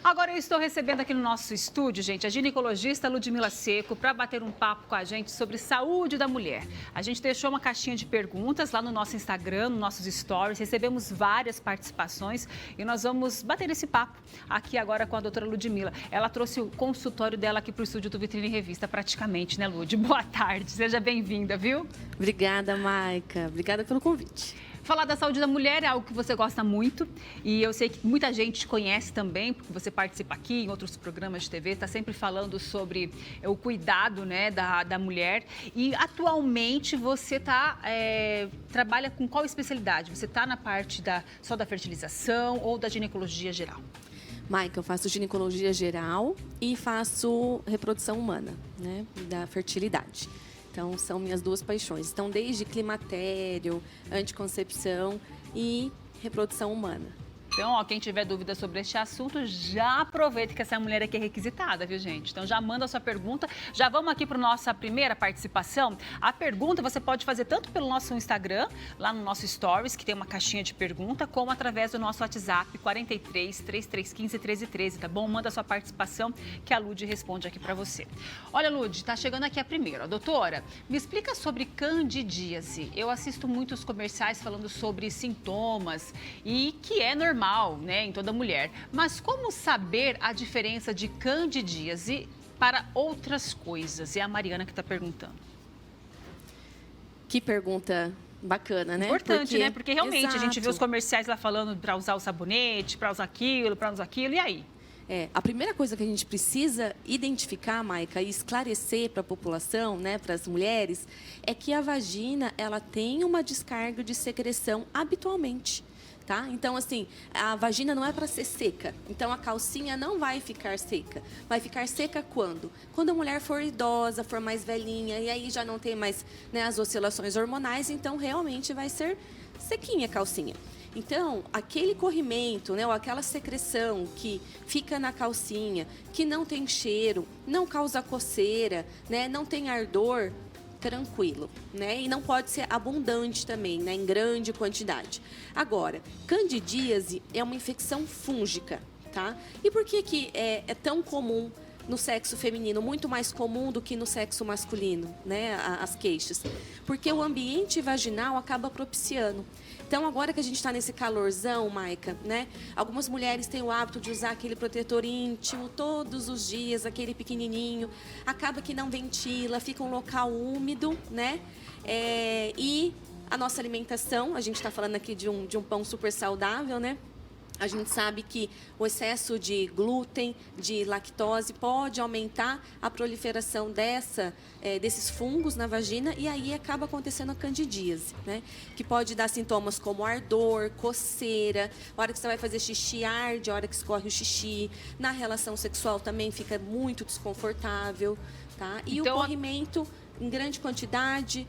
Agora eu estou recebendo aqui no nosso estúdio, gente, a ginecologista Ludmila Seco para bater um papo com a gente sobre saúde da mulher. A gente deixou uma caixinha de perguntas lá no nosso Instagram, nos nossos stories, recebemos várias participações e nós vamos bater esse papo aqui agora com a doutora Ludmila. Ela trouxe o consultório dela aqui para o estúdio do Vitrine Revista praticamente, né, Lud? Boa tarde, seja bem-vinda, viu? Obrigada, Maica. Obrigada pelo convite. Falar da saúde da mulher é algo que você gosta muito e eu sei que muita gente te conhece também, porque você participa aqui em outros programas de TV, está sempre falando sobre o cuidado, né, da mulher. E atualmente você trabalha com qual especialidade? Você está na parte só da fertilização ou da ginecologia geral? Maica, eu faço ginecologia geral e faço reprodução humana, né, da fertilidade. Então, são minhas duas paixões. Então, desde climatério, anticoncepção e reprodução humana. Então, ó, quem tiver dúvida sobre este assunto, já aproveita que essa mulher aqui é requisitada, viu, gente? Então, já manda a sua pergunta. Já vamos aqui para a nossa primeira participação. A pergunta você pode fazer tanto pelo nosso Instagram, lá no nosso Stories, que tem uma caixinha de pergunta, como através do nosso WhatsApp, 43 3315 1313, tá bom? Manda a sua participação que a Lud responde aqui para você. Olha, Lud, tá chegando aqui a primeira. Doutora, me explica sobre candidíase. Eu assisto muitos comerciais falando sobre sintomas e que é normal, né, em toda mulher. Mas como saber a diferença de candidíase para outras coisas? É a Mariana que está perguntando. Que pergunta bacana, né? Importante, né? Porque realmente Exato. A gente vê os comerciais lá falando para usar o sabonete, para usar aquilo, e aí? A primeira coisa que a gente precisa identificar, Maica, e esclarecer para a população, né, para as mulheres, é que a vagina, ela tem uma descarga de secreção habitualmente. Tá? Então, assim, a vagina não é para ser seca. Então, a calcinha não vai ficar seca. Vai ficar seca quando? Quando a mulher for idosa, for mais velhinha, e aí já não tem mais, né, as oscilações hormonais, então realmente vai ser sequinha a calcinha. Então, aquele corrimento, né, ou aquela secreção que fica na calcinha, que não tem cheiro, não causa coceira, né, não tem ardor, tranquilo, né? E não pode ser abundante também, né? Em grande quantidade. Agora, candidíase é uma infecção fúngica, tá? E por que é tão comum no sexo feminino, muito mais comum do que no sexo masculino, né? As queixas. Porque o ambiente vaginal acaba propiciando. Então, agora que a gente está nesse calorzão, Maica, né? Algumas mulheres têm o hábito de usar aquele protetor íntimo todos os dias, aquele pequenininho. Acaba que não ventila, fica um local úmido, né? E a nossa alimentação, a gente está falando aqui de um pão super saudável, né? A gente sabe que o excesso de glúten, de lactose, pode aumentar a proliferação desses fungos na vagina e aí acaba acontecendo a candidíase, né? Que pode dar sintomas como ardor, coceira, a hora que você vai fazer xixi arde, a hora que escorre o xixi. Na relação sexual também fica muito desconfortável, tá? E então, o corrimento em grande quantidade,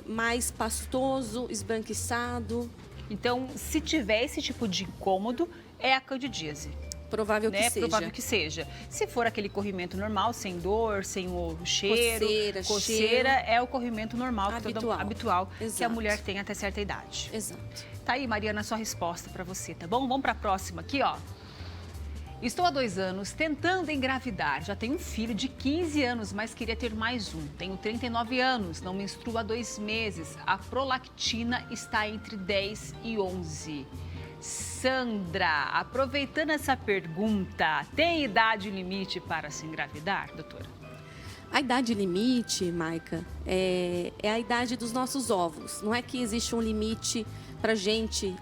mais pastoso, esbranquiçado. Então, se tiver esse tipo de incômodo, é a candidíase. Provável que seja. Provável que seja. Se for aquele corrimento normal, sem dor, sem o cheiro, coceira, é o corrimento normal, habitual que a mulher tem até certa idade. Exato. Tá aí, Mariana, a sua resposta para você, tá bom? Vamos para a próxima aqui, ó. Estou há 2 anos tentando engravidar. Já tenho um filho de 15 anos, mas queria ter mais um. Tenho 39 anos, não menstruo há 2 meses. A prolactina está entre 10 e 11. Sandra, aproveitando essa pergunta, tem idade limite para se engravidar, doutora? A idade limite, Maica, é a idade dos nossos óvulos. Não é que existe um limite para a gente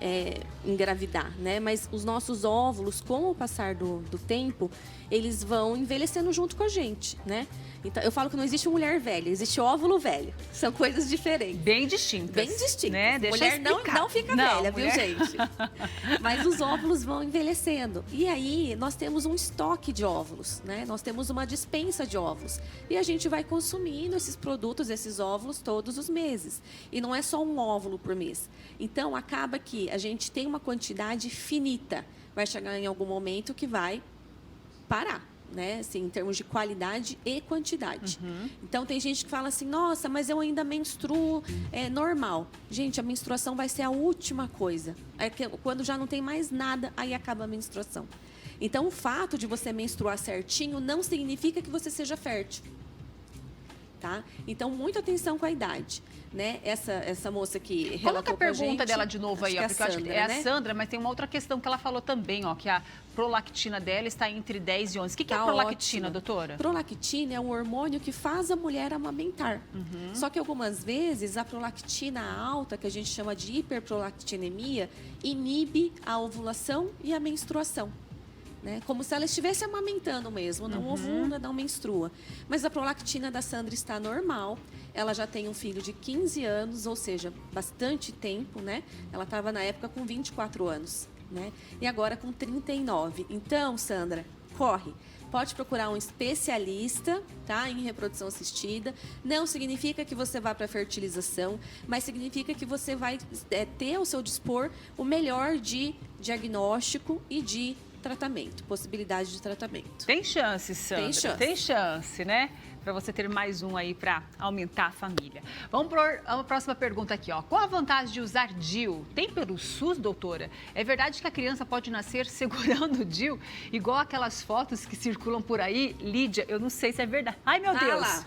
engravidar, né? Mas os nossos óvulos, com o passar do tempo, eles vão envelhecendo junto com a gente, né? Então, eu falo que não existe mulher velha, existe óvulo velho. São coisas diferentes. Bem distintas. Bem distintas. Né? Mulher não fica velha, viu, gente? Mas os óvulos vão envelhecendo. E aí, nós temos um estoque de óvulos, né? Nós temos uma dispensa de óvulos. E a gente vai consumindo esses produtos, esses óvulos, todos os meses. E não é só um óvulo por mês. Então, acaba que a gente tem uma quantidade finita. Vai chegar em algum momento que vai parar. Né? Assim, em termos de qualidade e quantidade. Uhum. Então, tem gente que fala assim, nossa, mas eu ainda menstruo normal. Gente, a menstruação vai ser a última coisa. Quando já não tem mais nada, aí acaba a menstruação. Então, o fato de você menstruar certinho não significa que você seja fértil. Tá? Então, muita atenção com a idade. Né? Essa moça que relatou Coloca a pergunta gente, dela de novo aí, ó, porque eu acho que é né? a Sandra, mas tem uma outra questão que ela falou também, ó, que a prolactina dela está entre 10 e 11. O que é a prolactina, doutora? Prolactina é um hormônio que faz a mulher amamentar. Só que algumas vezes a prolactina alta, que a gente chama de hiperprolactinemia, inibe a ovulação e a menstruação. Né? Como se ela estivesse amamentando mesmo, não ovula, não menstrua. Mas a prolactina da Sandra está normal, ela já tem um filho de 15 anos, ou seja, bastante tempo, né? Ela estava na época com 24 anos, né? E agora com 39. Então, Sandra, corre. Pode procurar um especialista, tá, em reprodução assistida. Não significa que você vá para a fertilização, mas significa que você vai ter ao seu dispor o melhor de diagnóstico e de tratamento, possibilidade de tratamento. Tem chance, Sandra. Tem chance. Tem chance, né? Para você ter mais um aí para aumentar a família. Vamos para a próxima pergunta aqui, ó. Qual a vantagem de usar DIU? Tem pelo SUS, doutora? É verdade que a criança pode nascer segurando o DIU? Igual aquelas fotos que circulam por aí? Lídia, eu não sei se é verdade. Ai, meu Deus! Lá.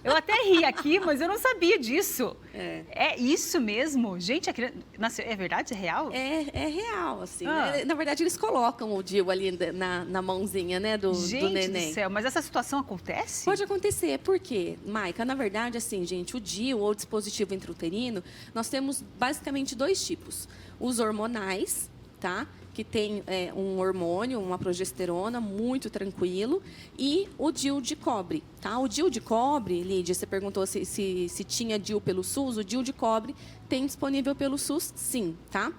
Eu até ri aqui, mas eu não sabia disso. É isso mesmo? Gente, a criança nasceu... É verdade? É real? É real, assim. Né? Na verdade, eles colocam o DIU ali na mãozinha, né, do neném. Gente do céu, mas essa situação acontece? Pode acontecer. Por quê, Maica? Na verdade, assim, gente, o DIU, ou dispositivo intrauterino, nós temos basicamente dois tipos. Os hormonais, tá? Que tem um hormônio, uma progesterona muito tranquilo, e o DIU de cobre, tá? O DIU de cobre, Lídia, você perguntou se tinha DIU pelo SUS, o DIU de cobre tem disponível pelo SUS, sim, tá?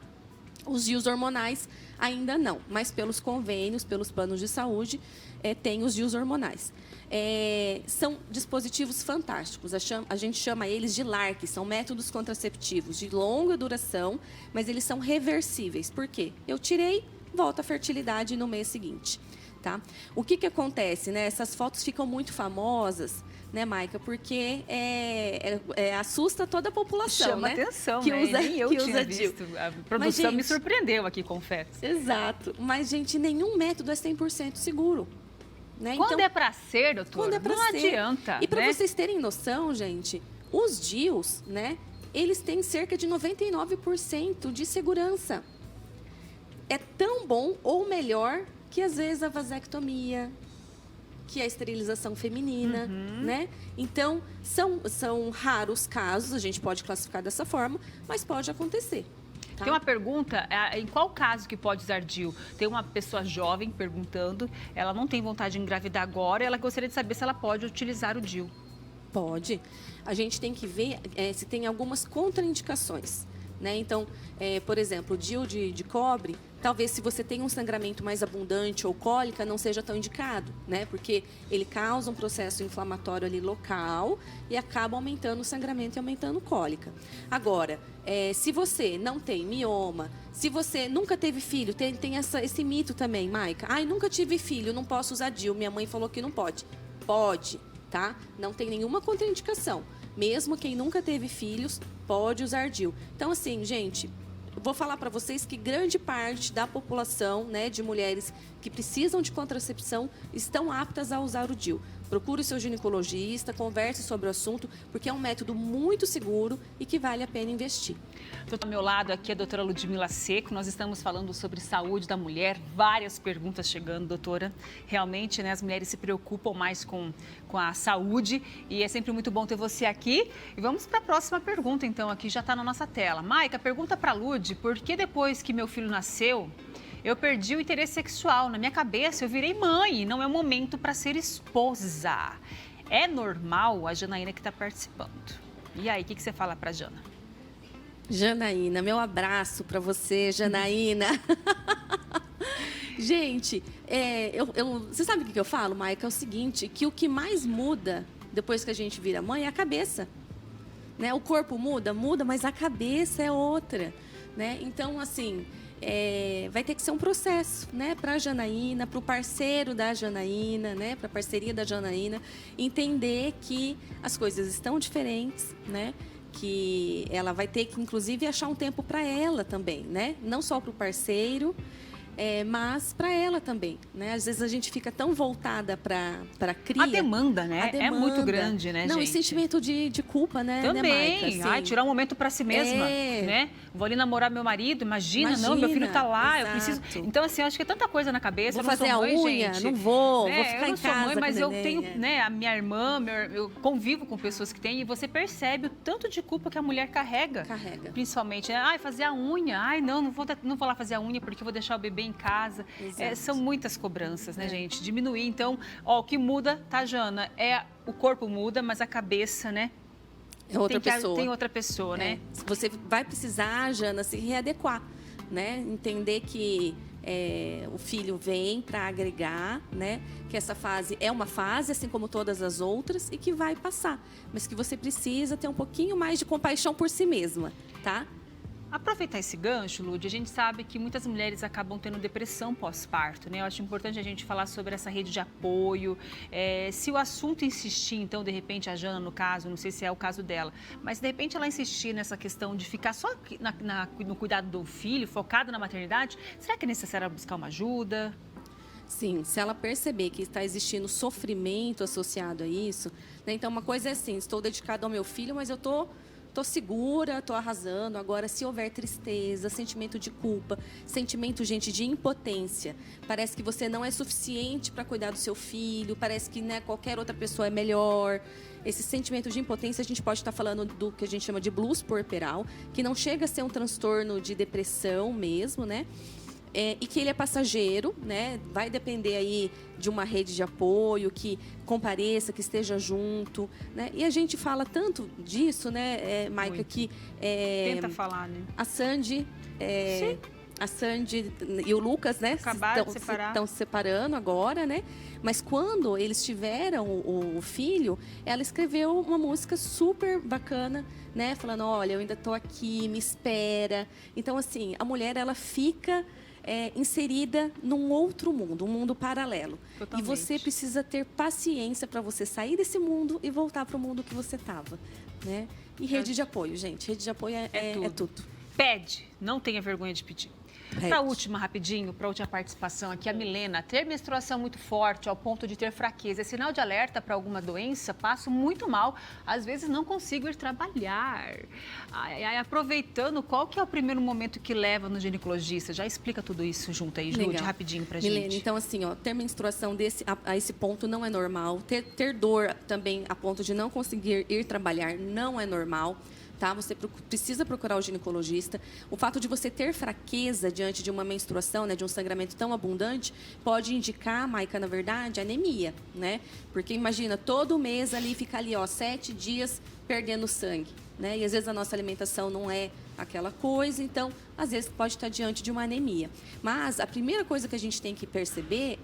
Os DIUs hormonais ainda não, mas pelos convênios, pelos planos de saúde, tem os DIUs hormonais. São dispositivos fantásticos, a gente chama eles de LARC, são métodos contraceptivos de longa duração, mas eles são reversíveis. Por quê? Eu tirei, volta a fertilidade no mês seguinte. Tá? O que acontece? Né? Essas fotos ficam muito famosas, né, Maica? Porque assusta toda a população. Chama né? atenção, que né? usa, Nem eu que tinha usa visto. DIU. A produção Mas, gente, me surpreendeu aqui, confesso. Exato. Mas, gente, nenhum método é 100% seguro. Né? Quando então, é para ser, doutor, quando é pra não ser. adianta. E para né? vocês terem noção, gente, os DIUs, né, eles têm cerca de 99% de segurança. É tão bom ou melhor que, às vezes, a vasectomia, que a esterilização feminina, né? Então, são raros casos, a gente pode classificar dessa forma, mas pode acontecer. Tá? Tem uma pergunta, em qual caso que pode usar DIU? Tem uma pessoa jovem perguntando, ela não tem vontade de engravidar agora, ela gostaria de saber se ela pode utilizar o DIU. Pode. A gente tem que ver se tem algumas contraindicações. Né? Então, por exemplo, o DIU de cobre, talvez se você tem um sangramento mais abundante ou cólica, não seja tão indicado, né? Porque ele causa um processo inflamatório ali local e acaba aumentando o sangramento e aumentando cólica. Agora, se você não tem mioma, se você nunca teve filho, tem esse mito também, Maica. Ai, nunca tive filho, não posso usar DIU, minha mãe falou que não pode. Pode, tá? Não tem nenhuma contraindicação. Mesmo quem nunca teve filhos pode usar DIU. Então, assim, gente, eu vou falar para vocês que grande parte da população, né, de mulheres que precisam de contracepção estão aptas a usar o DIU. Procure o seu ginecologista, converse sobre o assunto, porque é um método muito seguro e que vale a pena investir. Estou ao meu lado aqui a doutora Ludmila Seco, nós estamos falando sobre saúde da mulher, várias perguntas chegando, doutora. Realmente, né, as mulheres se preocupam mais com a saúde e é sempre muito bom ter você aqui. E vamos para a próxima pergunta, então, aqui já está na nossa tela. Maica, pergunta para a Lud, por que depois que meu filho nasceu, eu perdi o interesse sexual? Na minha cabeça, eu virei mãe, não é o momento para ser esposa. É normal? A Janaína que está participando. E aí, o que você fala para a Jana? Janaína, meu abraço para você, Janaína. Gente, você sabe o que eu falo, Maica? É o seguinte, que o que mais muda depois que a gente vira mãe é a cabeça. Né? O corpo muda, mas a cabeça é outra. Né? Então, assim, vai ter que ser um processo, né? Para a Janaína, para o parceiro da Janaína, né? Para a parceria da Janaína, entender que as coisas estão diferentes, né? Que ela vai ter que, inclusive, achar um tempo para ela também, né? Não só para o parceiro. mas para ela também, né? Às vezes a gente fica tão voltada para a cria. A demanda, né? A demanda. É muito grande, né, Não, gente? e sentimento de culpa, né? Também. Né, Maica? Assim, Ai, tirar um momento para si mesma, né? Vou ali namorar meu marido, imagina, não, meu filho tá lá, eu preciso... Então, assim, eu acho que é tanta coisa na cabeça. Vou eu não fazer sou mãe, a unha, gente, não vou, né? vou ficar eu não em sou casa mãe, mas com o eu neném, tenho, né, a minha irmã, eu convivo com pessoas que têm e você percebe o tanto de culpa que a mulher carrega. Principalmente, né? Ai, fazer a unha, ai, não vou lá fazer a unha porque vou deixar o bebê em casa. São muitas cobranças, né, gente? Diminuir, então, ó, o que muda, tá, Jana? O corpo muda, mas a cabeça, né? É outra pessoa. Tem outra pessoa, né? Você vai precisar, Jana, se readequar, né? Entender que o filho vem para agregar, né? Que essa fase é uma fase, assim como todas as outras, e que vai passar. Mas que você precisa ter um pouquinho mais de compaixão por si mesma, tá? Aproveitar esse gancho, Lud, a gente sabe que muitas mulheres acabam tendo depressão pós-parto, né? Eu acho importante a gente falar sobre essa rede de apoio. Se o assunto insistir, então, de repente, a Jana, no caso, não sei se é o caso dela, mas de repente ela insistir nessa questão de ficar só no cuidado do filho, focada na maternidade, será que é necessário buscar uma ajuda? Sim, se ela perceber que está existindo sofrimento associado a isso, né? Então, uma coisa é assim, estou dedicada ao meu filho, mas eu estou segura, estou arrasando. Agora, se houver tristeza, sentimento de culpa, sentimento, gente, de impotência, parece que você não é suficiente para cuidar do seu filho, parece que, né, qualquer outra pessoa é melhor. Esse sentimento de impotência, a gente pode estar falando do que a gente chama de blues puerperal, que não chega a ser um transtorno de depressão mesmo, né? E que ele é passageiro, né? Vai depender aí de uma rede de apoio que compareça, que esteja junto, né? E a gente fala tanto disso, né, Maica, muito. Que tenta falar, né? A Sandy e o Lucas, né, estão se separando agora, né? Mas quando eles tiveram o filho, ela escreveu uma música super bacana, né? Falando, olha, eu ainda estou aqui, me espera. Então, assim, a mulher, ela fica inserida num outro mundo, um mundo paralelo. Totalmente. E você precisa ter paciência para você sair desse mundo e voltar para o mundo que você estava, né? E rede de apoio, gente. Rede de apoio é tudo. Pede, não tenha vergonha de pedir. Para a última, rapidinho, para a última participação aqui, a Milena. Ter menstruação muito forte ao ponto de ter fraqueza é sinal de alerta para alguma doença? Passo muito mal, às vezes não consigo ir trabalhar. Aproveitando, qual que é o primeiro momento que leva no ginecologista? Já explica tudo isso junto aí, Jude, rapidinho para gente. Milena, então assim, ter menstruação a esse ponto não é normal. Ter dor também a ponto de não conseguir ir trabalhar não é normal. Tá? Você precisa procurar o ginecologista. O fato de você ter fraqueza diante de uma menstruação, né, de um sangramento tão abundante, pode indicar, Maica, na verdade, anemia, né? Porque imagina, todo mês ali fica ali, 7 dias perdendo sangue, né? E às vezes a nossa alimentação não é aquela coisa, então, às vezes pode estar diante de uma anemia. Mas a primeira coisa que a gente tem que perceber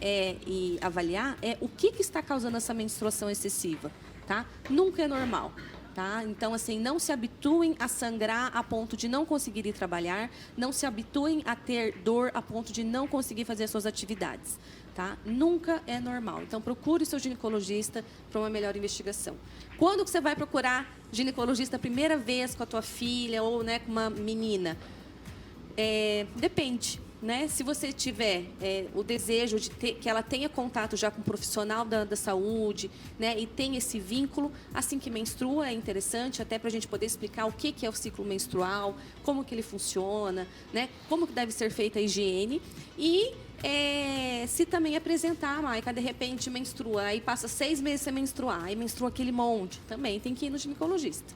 e avaliar é o que está causando essa menstruação excessiva, tá? Nunca é normal. Tá? Então, assim, não se habituem a sangrar a ponto de não conseguir ir trabalhar, não se habituem a ter dor a ponto de não conseguir fazer as suas atividades. Tá? Nunca é normal. Então, procure o seu ginecologista para uma melhor investigação. Quando que você vai procurar ginecologista a primeira vez com a tua filha ou, né, com uma menina? Depende. Né? Se você tiver o desejo de que ela tenha contato já com um profissional da saúde, né? E tem esse vínculo, assim que menstrua, é interessante, até para a gente poder explicar o que é o ciclo menstrual, como que ele funciona, né? Como que deve ser feita a higiene. E se também apresentar, Maica, de repente menstrua, aí passa 6 meses sem menstruar, aí menstrua aquele monte, também tem que ir no ginecologista.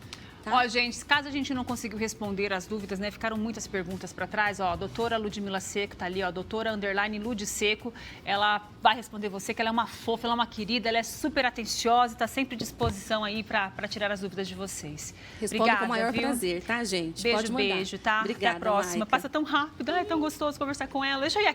Ó, gente, caso a gente não conseguiu responder as dúvidas, né? Ficaram muitas perguntas para trás, ó. A doutora Ludmila Seco tá ali, ó. Doutora _ Seco. Ela vai responder você, que ela é uma fofa, ela é uma querida, ela é super atenciosa e tá sempre à disposição aí para tirar as dúvidas de vocês. Respondo Obrigada, com o maior viu? prazer, tá, gente? Beijo, Pode mandar. beijo, tá? Obrigada, até a próxima. Maica. Passa tão rápido, é tão gostoso conversar com ela. Deixa eu ir aqui.